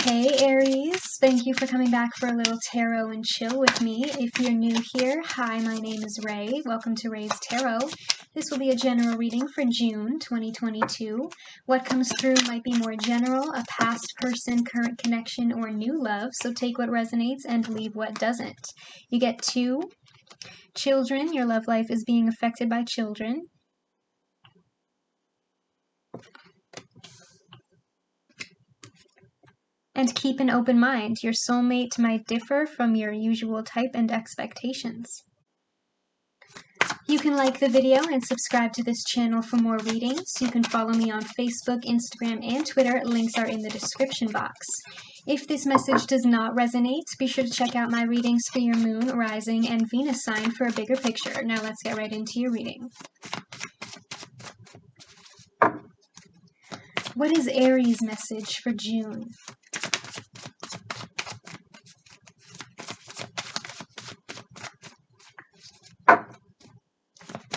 Hey Aries, thank you for coming back for a little tarot and chill with me. If you're new here, hi, my name is Ray. Welcome to Ray's Tarot. This will be a general reading for June 2022. What comes through might be more general, a past person, current connection, or new love, so take what resonates and leave what doesn't. You get 2 children. Your love life is being affected by children. And keep an open mind. Your soulmate might differ from your usual type and expectations. You can like the video and subscribe to this channel for more readings. You can follow me on Facebook, Instagram, and Twitter. Links are in the description box. If this message does not resonate, be sure to check out my readings for your moon, rising, and Venus sign for a bigger picture. Now let's get right into your reading. What is Aries' message for June?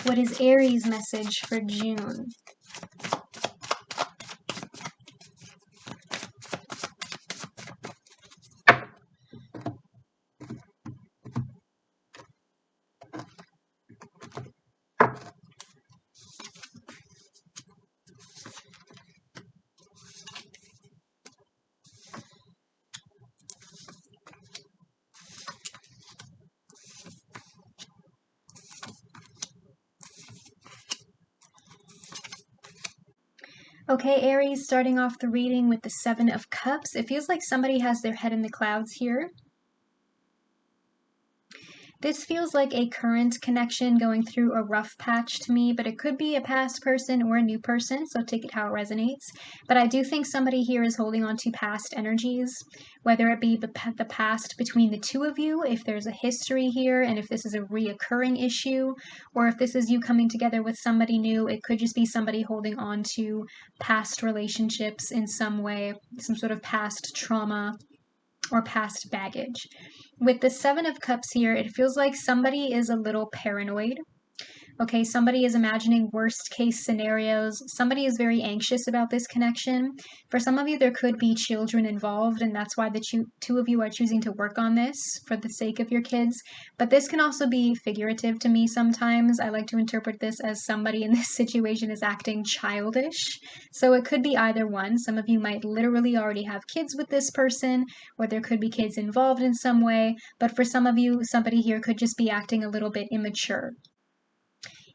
What is Aries' message for June? Okay, Aries, starting off the reading with the 7 of Cups. It feels like somebody has their head in the clouds here. This feels like a current connection going through a rough patch to me, but it could be a past person or a new person, so take it how it resonates. But I do think somebody here is holding on to past energies, whether it be the past between the two of you, if there's a history here, and if this is a reoccurring issue, or if this is you coming together with somebody new. It could just be somebody holding on to past relationships in some way, some sort of past trauma or past baggage. With the 7 of Cups here, it feels like somebody is a little paranoid. Okay, somebody is imagining worst case scenarios. Somebody is very anxious about this connection. For some of you, there could be children involved, and that's why the two of you are choosing to work on this for the sake of your kids. But this can also be figurative to me sometimes. I like to interpret this as somebody in this situation is acting childish. So it could be either one. Some of you might literally already have kids with this person, or there could be kids involved in some way. But for some of you, somebody here could just be acting a little bit immature.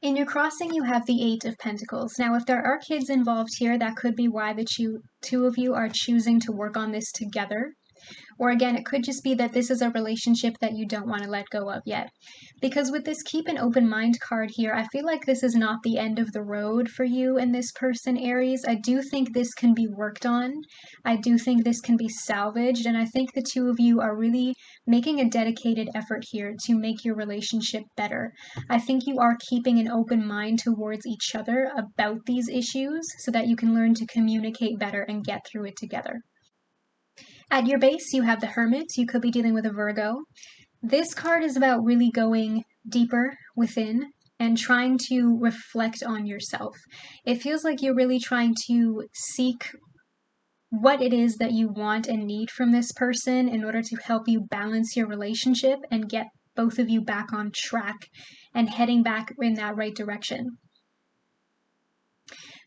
In your crossing, you have the 8 of Pentacles. Now, if there are kids involved here, that could be why the two of you are choosing to work on this together. Or again, it could just be that this is a relationship that you don't want to let go of yet. Because with this keep an open mind card here, I feel like this is not the end of the road for you and this person, Aries. I do think this can be worked on. I do think this can be salvaged. And I think the two of you are really making a dedicated effort here to make your relationship better. I think you are keeping an open mind towards each other about these issues so that you can learn to communicate better and get through it together. At your base, you have the Hermit. You could be dealing with a Virgo. This card is about really going deeper within and trying to reflect on yourself. It feels like you're really trying to seek what it is that you want and need from this person in order to help you balance your relationship and get both of you back on track and heading back in that right direction.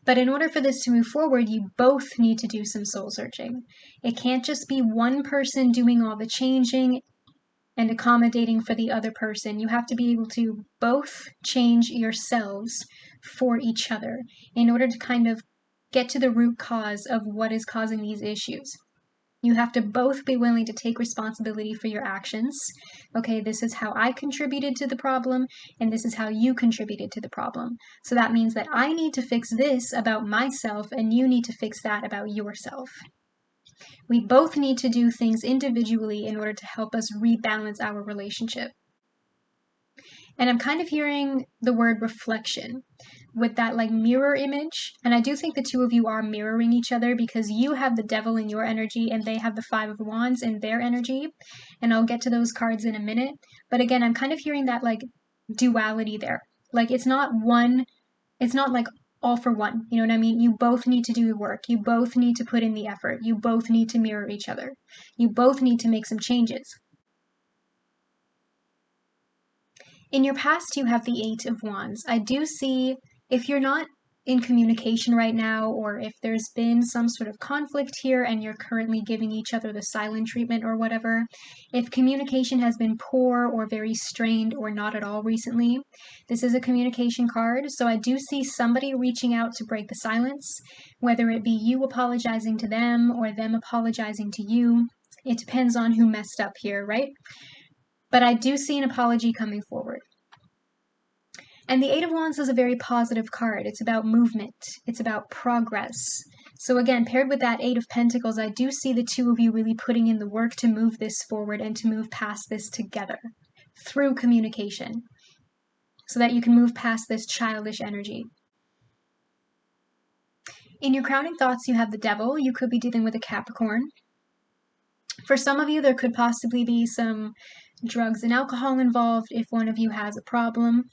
But in order for this to move forward, you both need to do some soul searching. It can't just be one person doing all the changing and accommodating for the other person. You have to be able to both change yourselves for each other in order to kind of get to the root cause of what is causing these issues. You have to both be willing to take responsibility for your actions. Okay, this is how I contributed to the problem, and this is how you contributed to the problem. So that means that I need to fix this about myself, and you need to fix that about yourself. We both need to do things individually in order to help us rebalance our relationship. And I'm kind of hearing the word reflection with that like mirror image. And I do think the two of you are mirroring each other because you have the Devil in your energy and they have the 5 of Wands in their energy. And I'll get to those cards in a minute. But again, I'm kind of hearing that like duality there. Like it's not like all for one. You know what I mean? You both need to do the work. You both need to put in the effort. You both need to mirror each other. You both need to make some changes. In your past, you have the Eight of Wands. I do see, if you're not in communication right now, or if there's been some sort of conflict here and you're currently giving each other the silent treatment or whatever, if communication has been poor or very strained or not at all recently, this is a communication card. So I do see somebody reaching out to break the silence, whether it be you apologizing to them or them apologizing to you. It depends on who messed up here, right? But I do see an apology coming forward. And the Eight of Wands is a very positive card. It's about movement. It's about progress. So again, paired with that Eight of Pentacles, I do see the two of you really putting in the work to move this forward and to move past this together through communication so that you can move past this childish energy. In your crowning thoughts, you have the Devil. You could be dealing with a Capricorn. For some of you, there could possibly be some drugs and alcohol involved if one of you has a problem.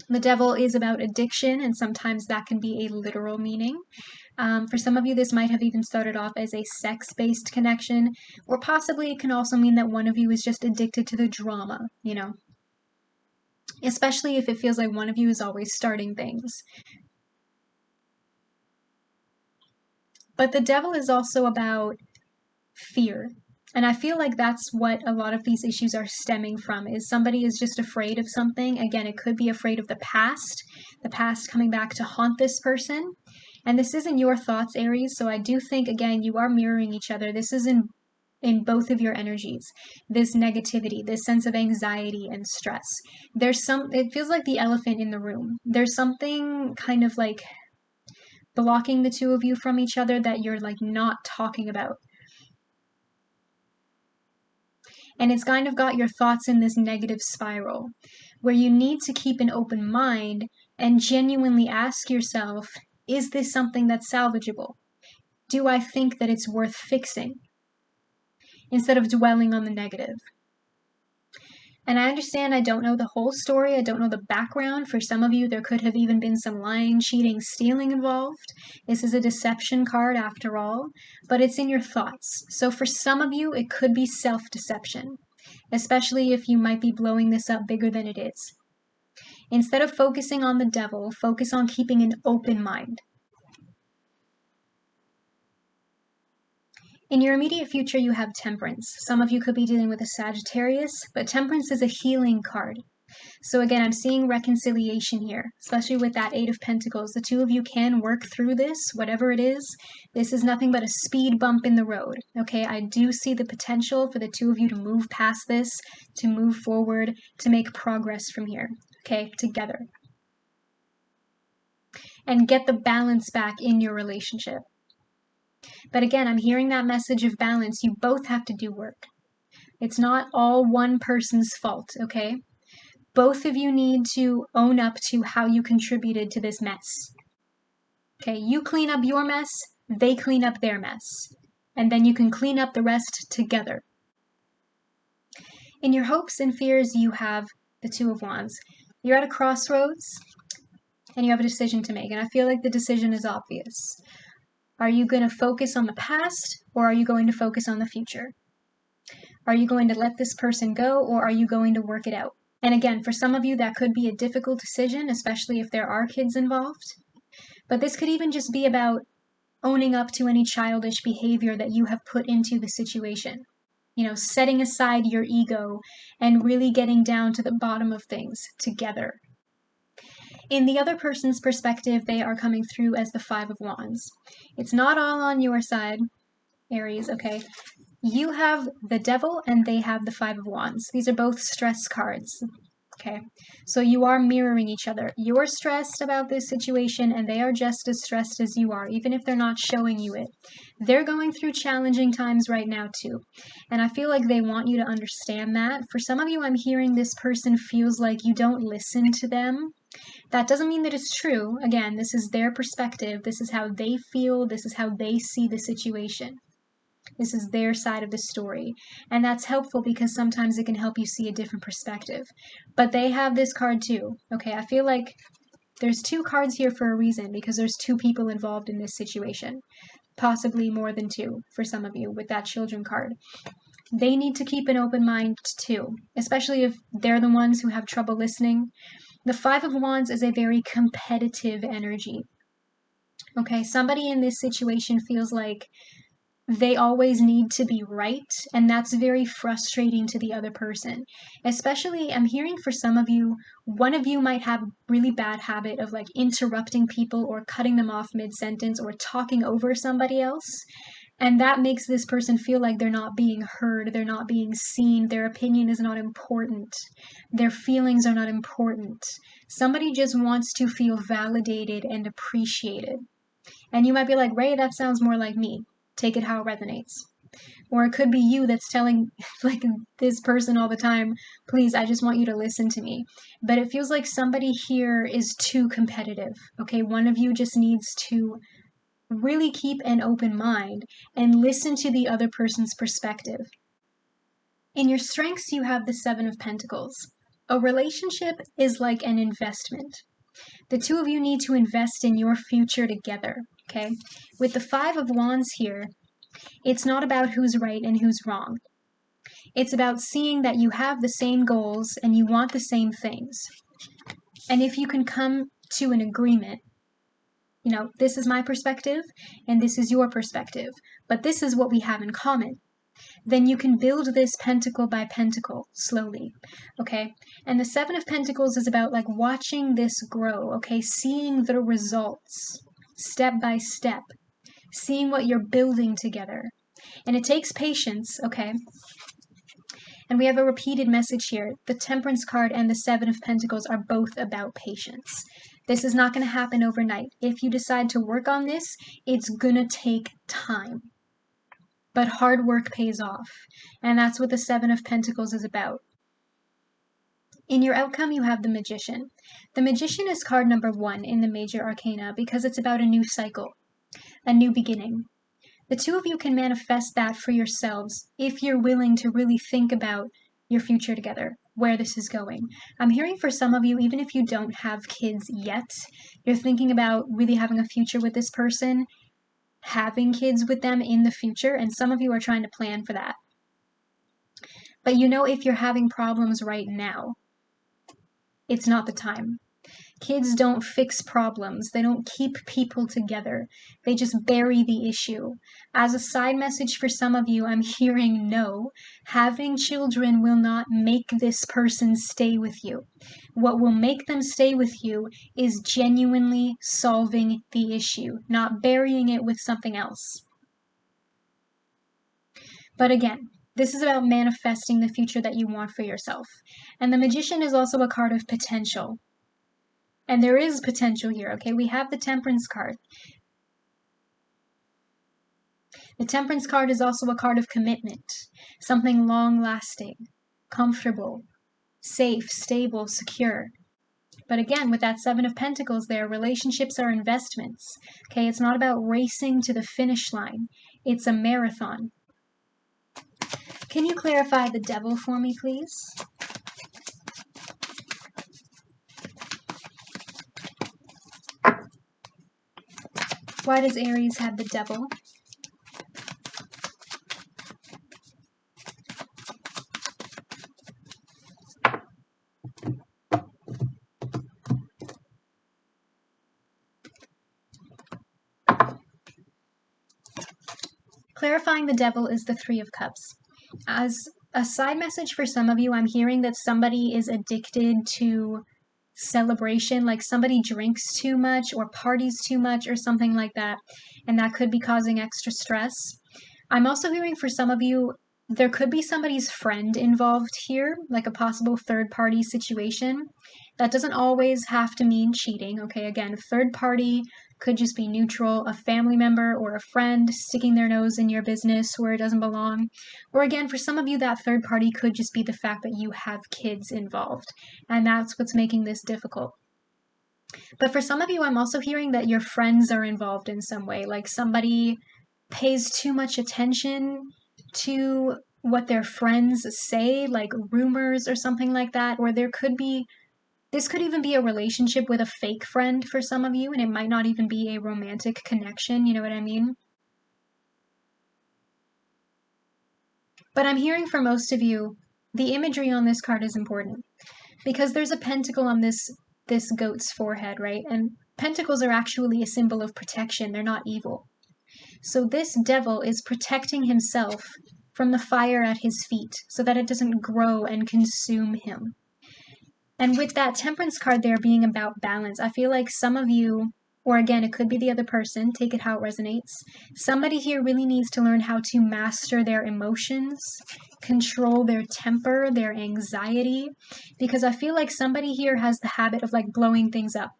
The Devil is about addiction, and sometimes that can be a literal meaning. For some of you, this might have even started off as a sex-based connection, or possibly it can also mean that one of you is just addicted to the drama, you know, especially if it feels like one of you is always starting things. But the Devil is also about fear. And I feel like that's what a lot of these issues are stemming from, is somebody is just afraid of something. Again, it could be afraid of the past coming back to haunt this person. And this isn't your thoughts, Aries, so I do think, again, you are mirroring each other. This is in both of your energies, this negativity, this sense of anxiety and stress. It feels like the elephant in the room. There's something kind of like blocking the two of you from each other that you're like not talking about. And it's kind of got your thoughts in this negative spiral where you need to keep an open mind and genuinely ask yourself, is this something that's salvageable? Do I think that it's worth fixing? Instead of dwelling on the negative. And I understand I don't know the whole story. I don't know the background. For some of you, there could have even been some lying, cheating, stealing involved. This is a deception card after all, but it's in your thoughts. So for some of you, it could be self-deception, especially if you might be blowing this up bigger than it is. Instead of focusing on the Devil, focus on keeping an open mind. In your immediate future, you have Temperance. Some of you could be dealing with a Sagittarius, but Temperance is a healing card. So again, I'm seeing reconciliation here, especially with that Eight of Pentacles. The two of you can work through this, whatever it is. This is nothing but a speed bump in the road, okay? I do see the potential for the two of you to move past this, to move forward, to make progress from here, okay, together. And get the balance back in your relationship. But again, I'm hearing that message of balance. You both have to do work. It's not all one person's fault, okay? Both of you need to own up to how you contributed to this mess. Okay, you clean up your mess, they clean up their mess. And then you can clean up the rest together. In your hopes and fears, you have the Two of Wands. You're at a crossroads, and you have a decision to make. And I feel like the decision is obvious. Are you going to focus on the past, or are you going to focus on the future? Are you going to let this person go, or are you going to work it out? And again, for some of you, that could be a difficult decision, especially if there are kids involved. But this could even just be about owning up to any childish behavior that you have put into the situation. You know, setting aside your ego and really getting down to the bottom of things together. In the other person's perspective, they are coming through as the Five of Wands. It's not all on your side, Aries, okay? You have the Devil and they have the Five of Wands. These are both stress cards, okay? So you are mirroring each other. You're stressed about this situation and they are just as stressed as you are, even if they're not showing you it. They're going through challenging times right now too. And I feel like they want you to understand that. For some of you, I'm hearing this person feels like you don't listen to them. That doesn't mean that it's true. Again, this is their perspective. This is how they feel. This is how they see the situation. This is their side of the story. And that's helpful because sometimes it can help you see a different perspective. But they have this card too. Okay, I feel like There's 2 cards here for a reason, because there's 2 people involved in this situation. Possibly more than 2 for some of you with that children card. They need to keep an open mind too, especially if they're the ones who have trouble listening. The 5 of Wands is a very competitive energy. Okay, somebody in this situation feels like they always need to be right, and that's very frustrating to the other person. Especially, I'm hearing for some of you, one of you might have a really bad habit of like interrupting people or cutting them off mid-sentence or talking over somebody else. And that makes this person feel like they're not being heard, they're not being seen, their opinion is not important, their feelings are not important. Somebody just wants to feel validated and appreciated. And you might be like, Ray, that sounds more like me. Take it how it resonates. Or it could be you that's telling like this person all the time, please, I just want you to listen to me. But it feels like somebody here is too competitive. Okay, one of you just needs to really keep an open mind and listen to the other person's perspective. In your strengths, you have the 7 of Pentacles. A relationship is like an investment. The 2 of you need to invest in your future together, okay? With the 5 of Wands here, it's not about who's right and who's wrong. It's about seeing that you have the same goals and you want the same things. And if you can come to an agreement, you know, this is my perspective and this is your perspective, but this is what we have in common, then you can build this pentacle by pentacle slowly, okay? And the 7 of Pentacles is about like watching this grow, okay? Seeing the results step by step, seeing what you're building together. And it takes patience, okay? And we have a repeated message here. The Temperance card and the 7 of Pentacles are both about patience. This is not going to happen overnight. If you decide to work on this, it's going to take time. But hard work pays off. And that's what the 7 of Pentacles is about. In your outcome, you have the Magician. The Magician is card number 1 in the Major Arcana because it's about a new cycle, a new beginning. The 2 of you can manifest that for yourselves if you're willing to really think about your future together, where this is going. I'm hearing for some of you, even if you don't have kids yet, you're thinking about really having a future with this person, having kids with them in the future, and some of you are trying to plan for that. But you know, if you're having problems right now, it's not the time. Kids don't fix problems. They don't keep people together. They just bury the issue. As a side message for some of you, I'm hearing no. Having children will not make this person stay with you. What will make them stay with you is genuinely solving the issue, not burying it with something else. But again, this is about manifesting the future that you want for yourself. And the Magician is also a card of potential. And there is potential here, okay? We have the Temperance card. The Temperance card is also a card of commitment, something long-lasting, comfortable, safe, stable, secure. But again, with that 7 of Pentacles there, relationships are investments, okay? It's not about racing to the finish line. It's a marathon. Can you clarify the Devil for me, please? Why does Aries have the Devil? Clarifying the Devil is the 3 of Cups. As a side message for some of you, I'm hearing that somebody is addicted to celebration, like somebody drinks too much or parties too much or something like that, and that could be causing extra stress. I'm also hearing for some of you, there could be somebody's friend involved here, like a possible third-party situation. That doesn't always have to mean cheating, okay? Again, third party could just be neutral, a family member or a friend sticking their nose in your business where it doesn't belong. Or again, for some of you, that third party could just be the fact that you have kids involved, and that's what's making this difficult. But for some of you, I'm also hearing that your friends are involved in some way, like somebody pays too much attention to what their friends say, like rumors or something like that, or there could be This could even be a relationship with a fake friend for some of you, and it might not even be a romantic connection, you know what I mean? But I'm hearing for most of you, the imagery on this card is important because there's a pentacle on this goat's forehead, right? And pentacles are actually a symbol of protection. They're not evil. So this devil is protecting himself from the fire at his feet so that it doesn't grow and consume him. And with that temperance card there being about balance, I feel like some of you, or again, it could be the other person, take it how it resonates. Somebody here really needs to learn how to master their emotions, control their temper, their anxiety, because I feel like somebody here has the habit of like blowing things up,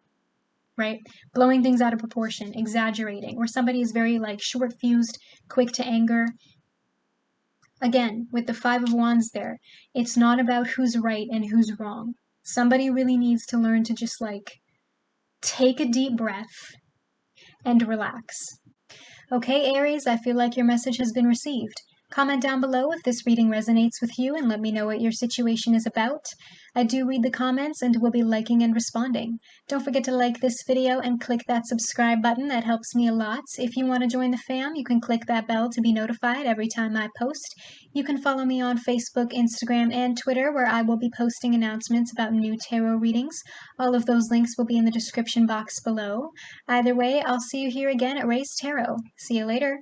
right? Blowing things out of proportion, exaggerating, or somebody is very like short-fused, quick to anger. Again, with the Five of Wands there, it's not about who's right and who's wrong. Somebody really needs to learn to just like take a deep breath and relax. Okay, Aries, I feel like your message has been received. Comment down below if this reading resonates with you and let me know what your situation is about. I do read the comments and will be liking and responding. Don't forget to like this video and click that subscribe button. That helps me a lot. If you want to join the fam, you can click that bell to be notified every time I post. You can follow me on Facebook, Instagram, and Twitter, where I will be posting announcements about new tarot readings. All of those links will be in the description box below. Either way, I'll see you here again at Raise Tarot. See you later.